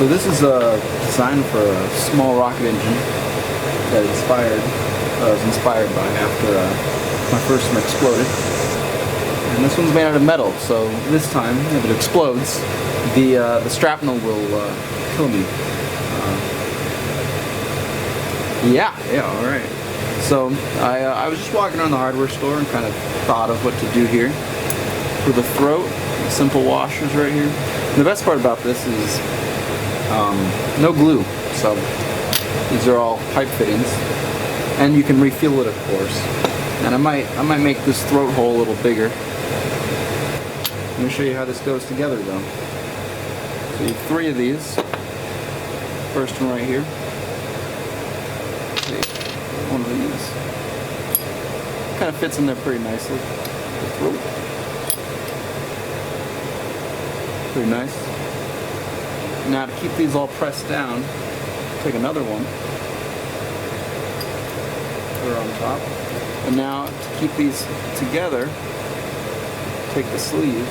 So this is designed for a small rocket engine that was inspired by after my first one exploded. And this one's made out of metal, so this time, if it explodes, the shrapnel will kill me. Alright. So I was just walking around the hardware store and kind of thought of what to do here. For the throat, simple washers right here. And the best part about this is no glue, so these are all pipe fittings, and you can refill it, of course. And I might make this throat hole a little bigger. Let me show you how this goes together, though. So you have 3 of these. First one right here. Take one of these. Kind of fits in there pretty nicely. The throat. Pretty nice. Now to keep these all pressed down, take another one, put it on top, and now to keep these together, take the sleeve,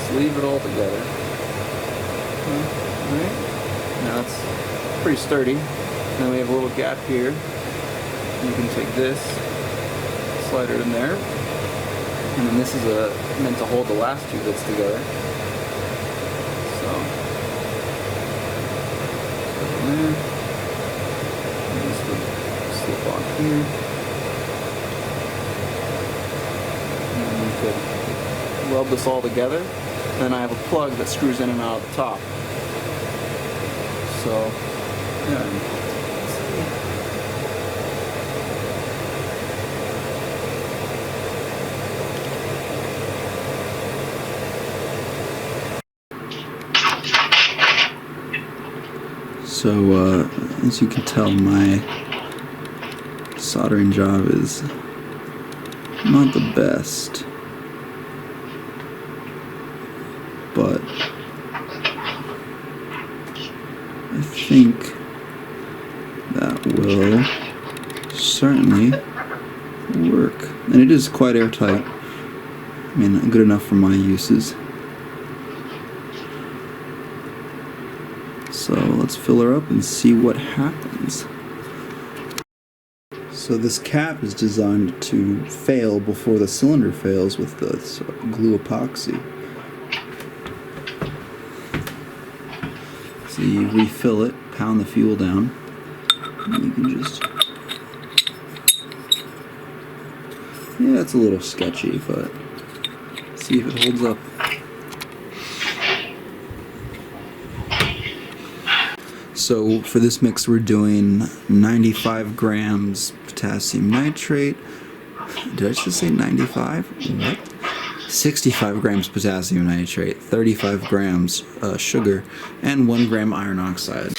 sleeve it all together. Alright, now it's pretty sturdy. Then we have a little gap here. You can take this, slide it in there, and then this is meant to hold the last 2 bits together. So, there. And this would slip on here. And then we could weld this all together. Then I have a plug that screws in and out of the top. So, yeah. So, as you can tell, my soldering job is not the best, but I think that will certainly work. And it is quite airtight. I mean, good enough for my uses. So let's fill her up and see what happens. So this cap is designed to fail before the cylinder fails with the glue epoxy. So you refill it, pound the fuel down, and you can just... Yeah, it's a little sketchy, but see if it holds up. So for this mix we're doing 95 grams potassium nitrate. Did I just say 95? What? 65 grams potassium nitrate, 35 grams sugar, and 1 gram iron oxide.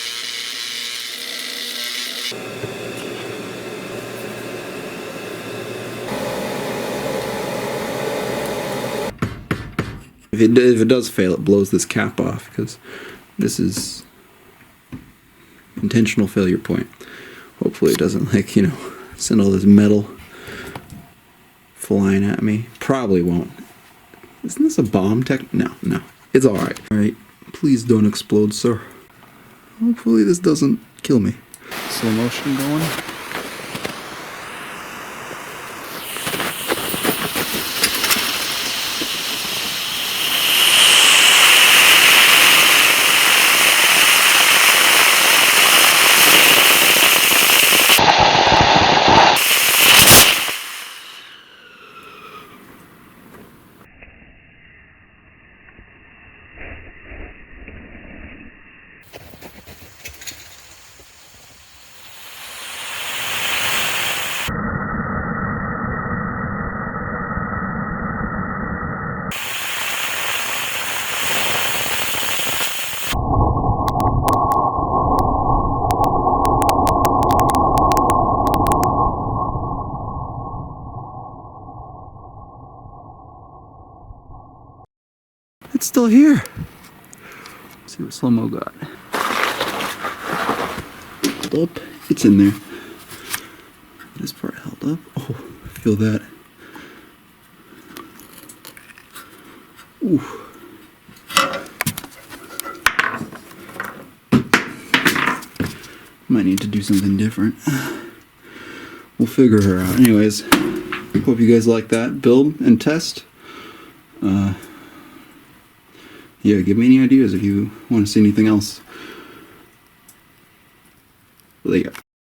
If it does fail, it blows this cap off, because this is intentional failure point. Hopefully it doesn't, like, you know, send all this metal flying at me. Probably won't. Isn't this a bomb tech? No, it's alright. Alright, please don't explode, sir. Hopefully this doesn't kill me. Slow motion going. It's still here. Let's see what slow-mo got. Hold up. It's in there. This part held up. Oh, feel that. Ooh. Might need to do something different. We'll figure her out. Anyways, hope you guys like that build and test. Yeah, give me any ideas if you want to see anything else. Later.